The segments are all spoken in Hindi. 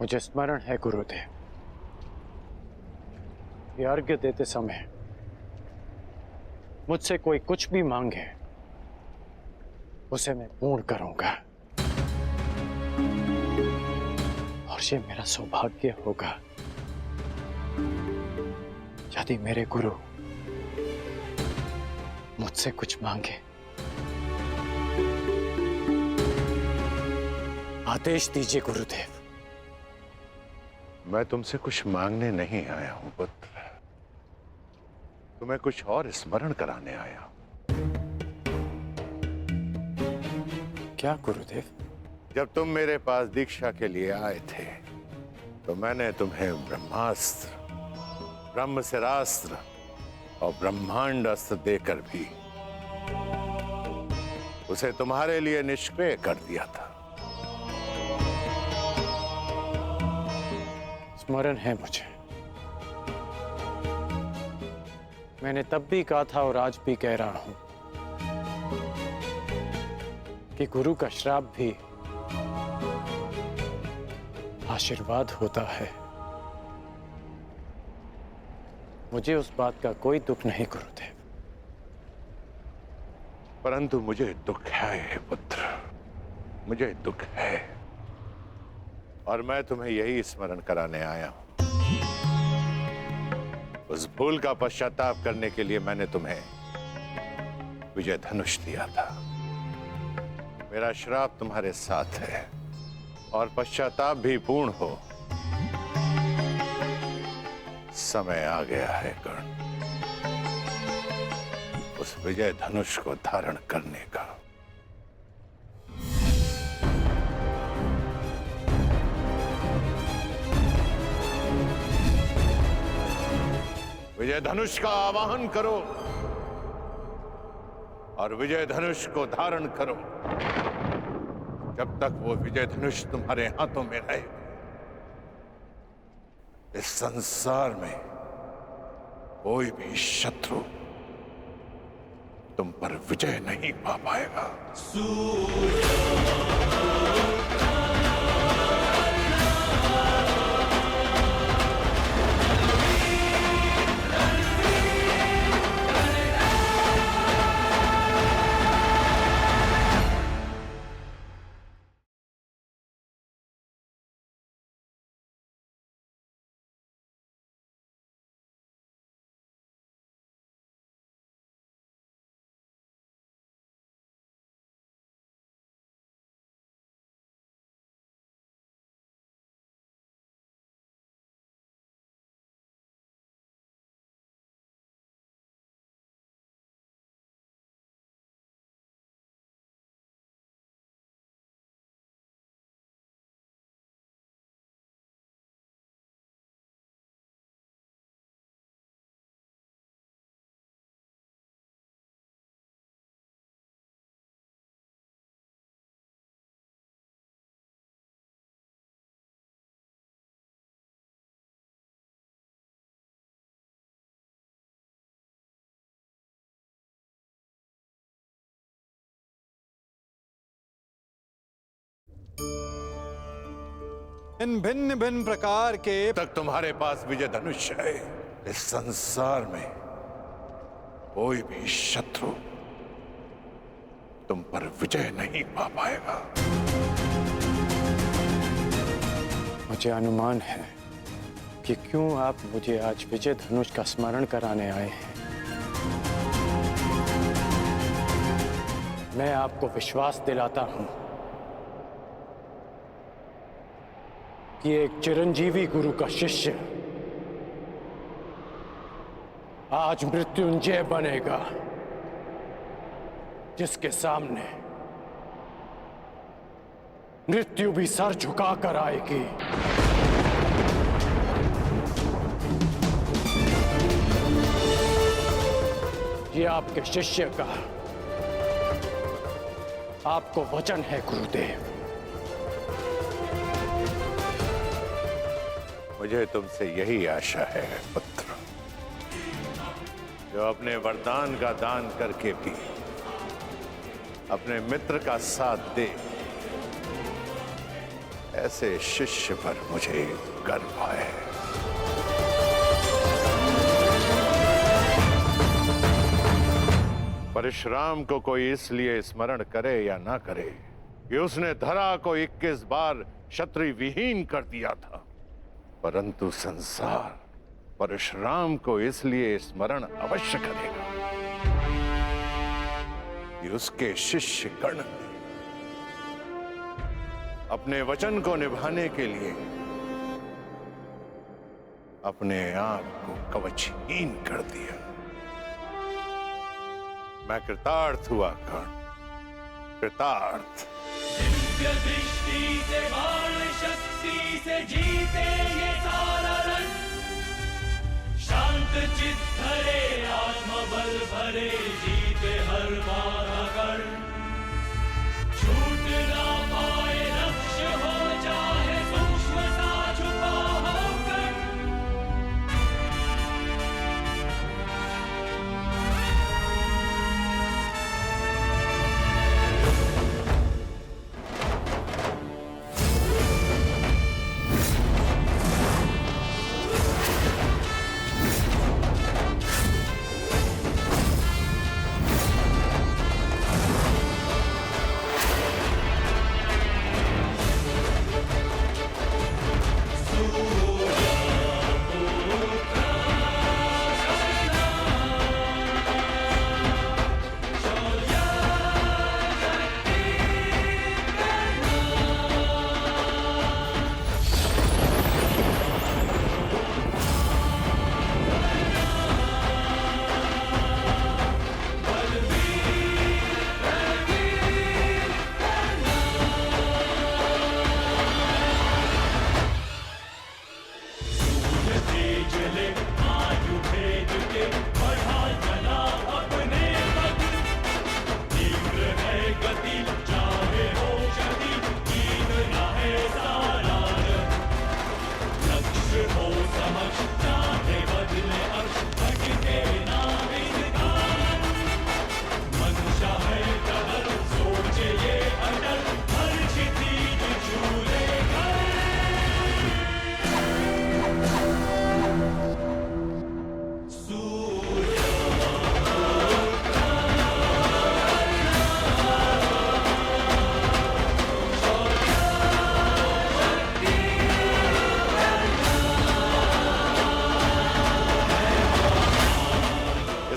मुझे स्मरण है गुरुदेव, ये अर्घ्य देते समय मुझसे कोई कुछ भी मांगे उसे मैं पूर्ण करूंगा, और ये मेरा सौभाग्य होगा यदि मेरे गुरु मुझसे कुछ मांगे। आदेश दीजिए गुरुदेव। मैं तुमसे कुछ मांगने नहीं आया हूं पुत्र, तुम्हें कुछ और स्मरण कराने आया हूं। क्या गुरुदेव? जब तुम मेरे पास दीक्षा के लिए आए थे तो मैंने तुम्हें ब्रह्मास्त्र, ब्रह्मशिरास्त्र और ब्रह्मांड अस्त्र देकर भी उसे तुम्हारे लिए निष्क्रिय कर दिया था। स्मरण है मुझे, मैंने तब भी कहा था और आज भी कह रहा हूं कि गुरु का श्राप भी आशीर्वाद होता है। मुझे उस बात का कोई दुख नहीं गुरुदेव। परंतु मुझे दुख है पुत्र, मुझे दुख है, और मैं तुम्हें यही स्मरण कराने आया हूं। उस भूल का पश्चाताप करने के लिए मैंने तुम्हें विजय धनुष दिया था। मेरा श्राप तुम्हारे साथ है और पश्चाताप भी पूर्ण हो। समय आ गया है कर्ण, उस विजय धनुष को धारण करने का। विजय धनुष का आवाहन करो और विजय धनुष को धारण करो। जब तक वो विजय धनुष तुम्हारे हाथों में रहे, इस संसार में कोई भी शत्रु तुम पर विजय नहीं पा पाएगा। इन भिन्न भिन्न प्रकार के तक तुम्हारे पास विजय धनुष है, इस संसार में कोई भी शत्रु तुम पर विजय नहीं पा पाएगा। मुझे अनुमान है कि क्यों आप मुझे आज विजय धनुष का स्मरण कराने आए हैं। मैं आपको विश्वास दिलाता हूं कि एक चिरंजीवी गुरु का शिष्य आज मृत्युंजय बनेगा, जिसके सामने मृत्यु भी सर झुका कर आएगी। ये आपके शिष्य का आपको वचन है गुरुदेव। मुझे तुमसे यही आशा है पुत्र, जो अपने वरदान का दान करके भी अपने मित्र का साथ दे। ऐसे शिष्य पर मुझे गर्व है। परशुराम को कोई इसलिए स्मरण करे या ना करे कि उसने धरा को 21 बार क्षत्रिय विहीन कर दिया था, परंतु संसार परशुराम को इसलिए स्मरण अवश्य करेगा कि उसके शिष्य गण अपने वचन को निभाने के लिए अपने आप को कवचहीन कर दिया। मैं कृतार्थ हुआ कर्ण, कृतार्थ। दिव्य दृष्टि से बाण शक्ति से जीते ये सारा रण, शांत चित्त धरे आत्मबल भरे जीते हर बाधा कर्ण। छूट ना पाए लक्ष्य हो चाहे सूक्ष्म सा छुपा हो कर्ण।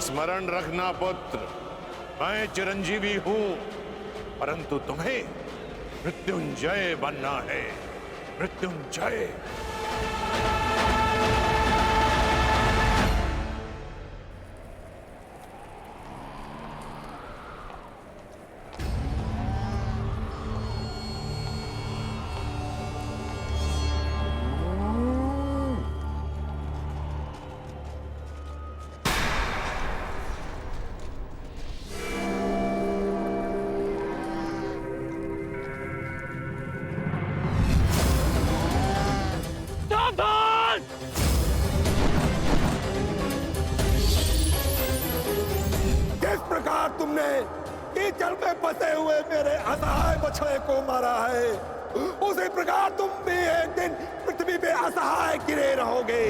स्मरण रखना पुत्र, मैं चिरंजीवी हूं, परंतु तुम्हें मृत्युंजय बनना है, मृत्युंजय। तुमने कीचड़ में फंसे हुए मेरे असहाय बछड़े को मारा है, उसी प्रकार तुम भी एक दिन पृथ्वी पे असहाय गिरे रहोगे।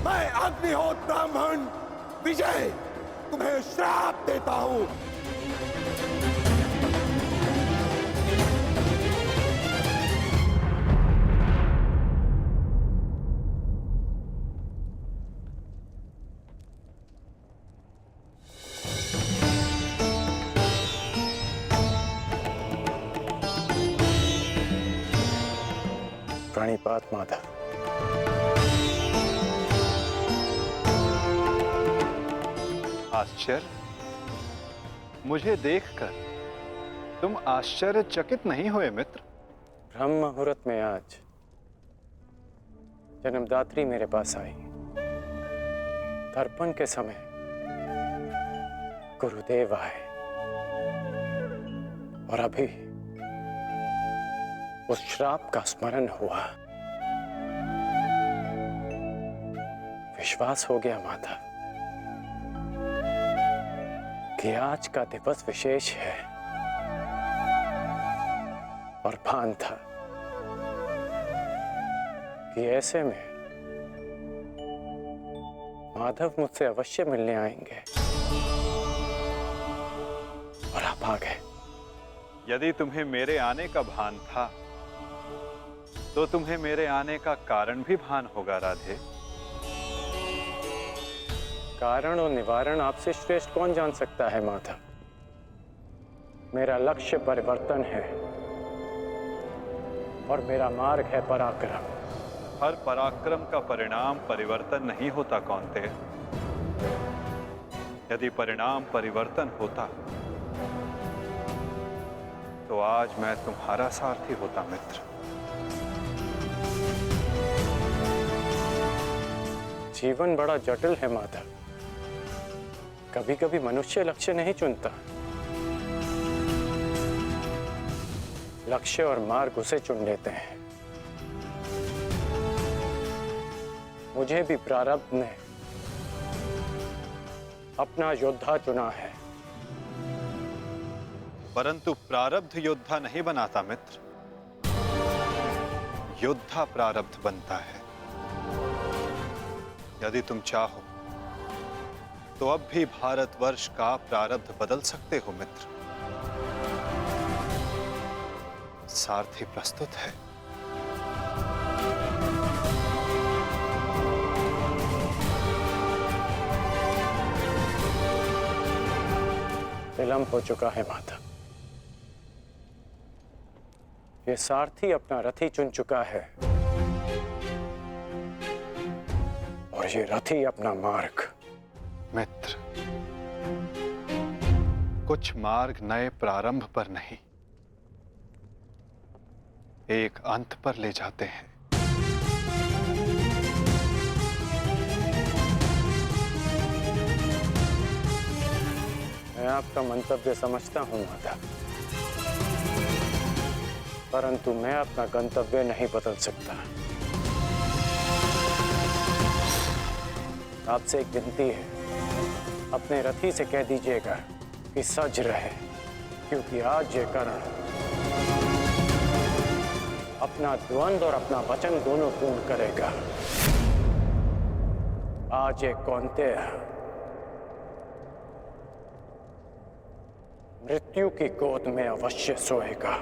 मैं अग्निहोत्र ब्राह्मण विजय तुम्हें श्राप देता हूं। प्रणिपात माता। आश्चर्य, मुझे देखकर तुम आश्चर्यचकित नहीं हुए मित्र? ब्रह्म मुहूर्त में आज जन्मदात्री मेरे पास आई। तर्पण के समय गुरुदेव आए और अभी उस श्राप का स्मरण हुआ। विश्वास हो गया माता कि आज का दिवस विशेष है और भान था कि ऐसे में माधव मुझसे अवश्य मिलने आएंगे और आप आ गए। यदि तुम्हें मेरे आने का भान था तो तुम्हें मेरे आने का कारण भी भान होगा राधे। कारण और निवारण आपसे श्रेष्ठ कौन जान सकता है माधव। मेरा लक्ष्य परिवर्तन है और मेरा मार्ग है पराक्रम। हर पराक्रम का परिणाम परिवर्तन नहीं होता कौन्ते। यदि परिणाम परिवर्तन होता तो आज मैं तुम्हारा सारथी होता मित्र। जीवन बड़ा जटिल है माधव। कभी कभी मनुष्य लक्ष्य नहीं चुनता, लक्ष्य और मार्ग उसे चुन लेते हैं। मुझे भी प्रारब्ध ने अपना योद्धा चुना है। परंतु प्रारब्ध योद्धा नहीं बनाता मित्र, योद्धा प्रारब्ध बनता है। यदि तुम चाहो तो अब भी भारतवर्ष का प्रारब्ध बदल सकते हो मित्र। सारथी प्रस्तुत है। विलंब हो चुका है माधव। ये सारथी अपना रथी चुन चुका है और ये रथी अपना मार्ग। मित्र, कुछ मार्ग नए प्रारंभ पर नहीं, एक अंत पर ले जाते हैं। मैं आपका मंतव्य समझता हूं माधव, परंतु मैं अपना गंतव्य नहीं बदल सकता। आपसे एक विनती है, अपने रथी से कह दीजिएगा कि सज रहे, क्योंकि आज ये कर्ण अपना द्वंद्व और अपना वचन दोनों पूर्ण करेगा। आज ये कौन्तेय मृत्यु की गोद में अवश्य सोएगा।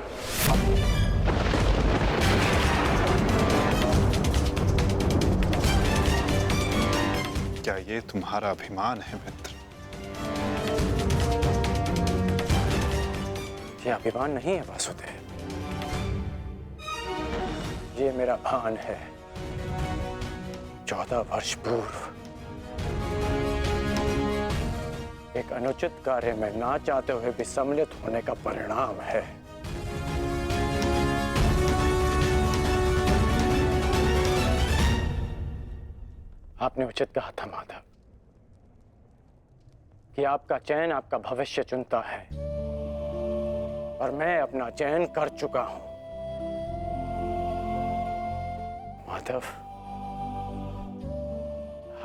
क्या ये तुम्हारा अभिमान है मित्र? ये अभिमान नहीं है वासुदेव, ये मेरा भान है। 14 वर्ष पूर्व एक अनुचित कार्य में ना चाहते हुए भी सम्मिलित होने का परिणाम है। आपने उचित कहा था माधव कि आपका चयन आपका भविष्य चुनता है और मैं अपना चयन कर चुका हूं। माधव,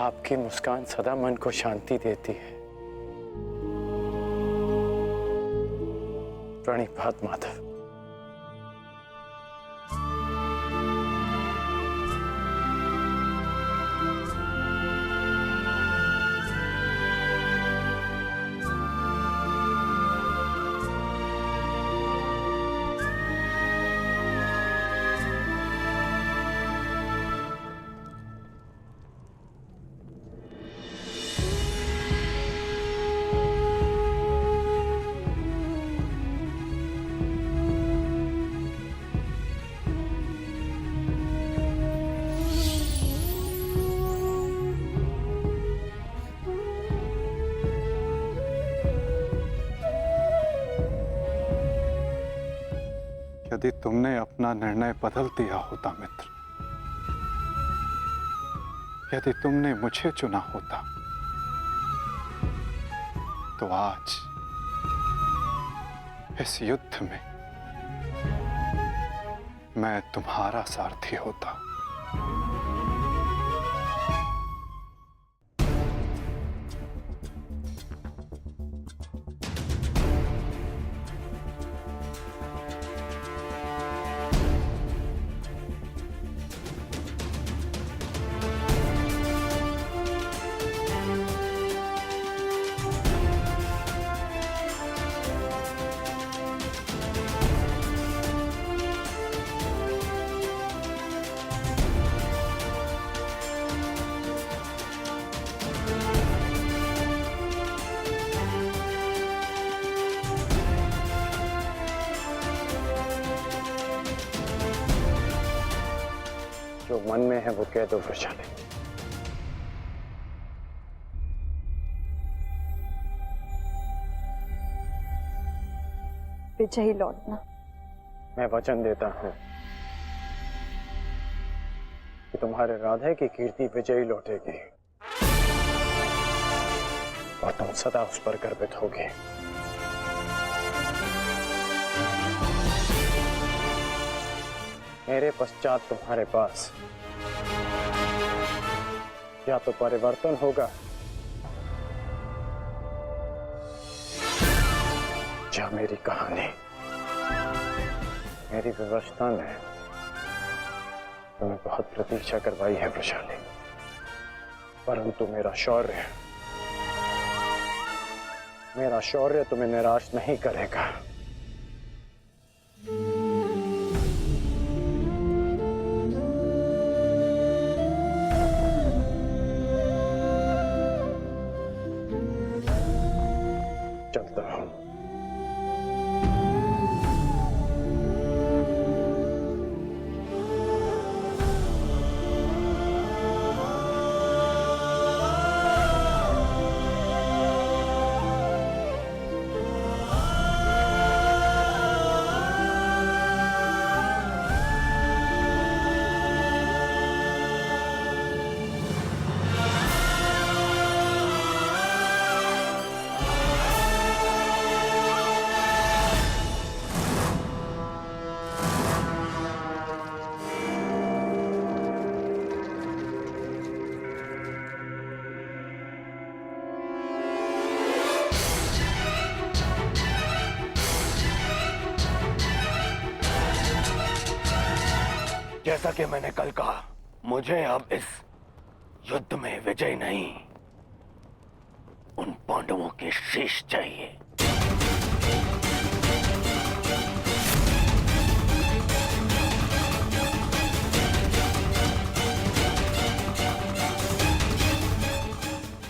आपकी मुस्कान सदा मन को शांति देती है। प्रणिपात माधव। यदि तुमने अपना निर्णय बदल दिया होता मित्र, यदि तुमने मुझे चुना होता तो आज इस युद्ध में मैं तुम्हारा सारथी होता। मन में है वो कह दो वृषाली। विजयी लौटना। मैं वचन देता हूं कि तुम्हारे राधे की कीर्ति विजयी लौटेगी और तुम सदा उस पर गर्वित होगे। मेरे पश्चात तुम्हारे पास या तो परिवर्तन होगा या मेरी कहानी। मेरी व्यवस्था ने तुम्हें बहुत प्रतीक्षा करवाई है वृषाली, परंतु मेरा शौर्य तुम्हें निराश नहीं करेगा। चलता हूं। जैसा कि मैंने कल कहा, मुझे अब इस युद्ध में विजय नहीं, उन पांडवों के शीश चाहिए।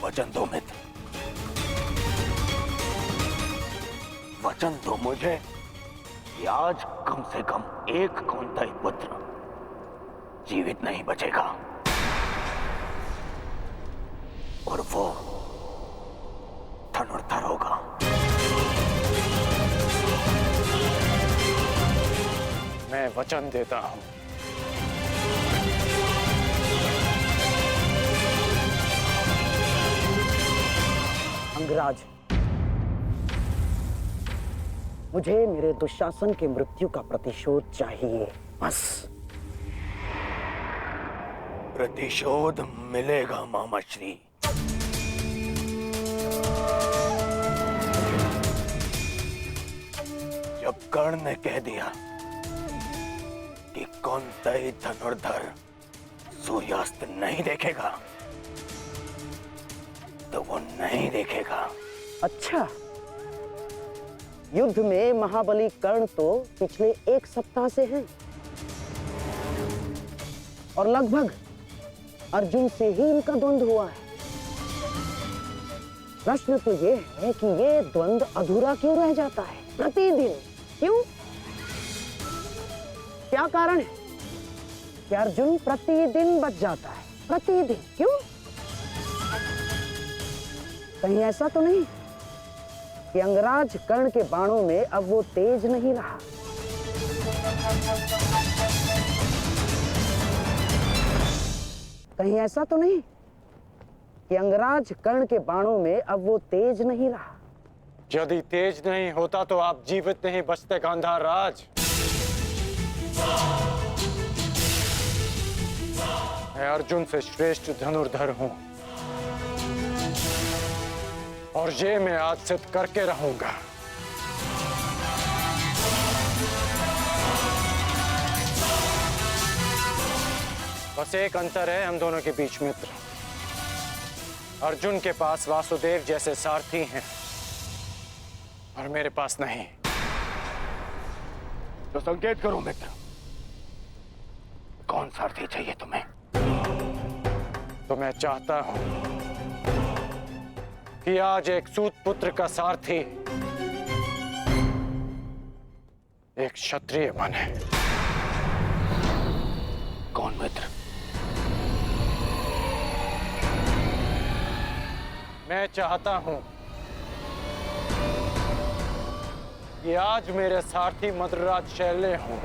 वचन दो मित्र, वचन दो मुझे कि आज कम से कम एक कौंतेय पुत्र जीवित नहीं बचेगा और वो धनुर्धर होगा। मैं वचन देता हूं। अंगराज, मुझे मेरे दुशासन के मृत्यु का प्रतिशोध चाहिए, बस। प्रतिशोध मिलेगा मामाश्री। जब कर्ण ने कह दिया कि कौंतेय धनुर्धर सूर्यास्त नहीं देखेगा, तो वो नहीं देखेगा। अच्छा, युद्ध में महाबली कर्ण तो पिछले 1 सप्ताह से हैं और लगभग अर्जुन से ही इनका द्वंद्व हुआ है। प्रश्न तो ये है कि ये द्वंद्व अधूरा क्यों रह जाता है प्रतिदिन? क्यों? क्या कारण है कि अर्जुन प्रतिदिन बच जाता है? प्रतिदिन क्यों? कहीं ऐसा तो नहीं कि अंगराज कर्ण के बाणों में अब वो तेज नहीं रहा? कहीं ऐसा तो नहीं कि अंगराज कर्ण के बाणों में अब वो तेज नहीं रहा? यदि तेज नहीं होता तो आप जीवित नहीं बचते गांधार राज। मैं अर्जुन से श्रेष्ठ धनुर्धर हूं और ये मैं आज सिद्ध करके रहूंगा। बस एक अंतर है हम दोनों के बीच मित्र। अर्जुन के पास वासुदेव जैसे सारथी हैं और मेरे पास नहीं। तो संकेत करो मित्र, कौन सारथी चाहिए तुम्हें? तो मैं चाहता हूं कि आज एक सूत पुत्र का सारथी एक क्षत्रिय बने। कौन मित्र? मैं चाहता हूं कि आज मेरे सारथी मद्रराज शैले हों।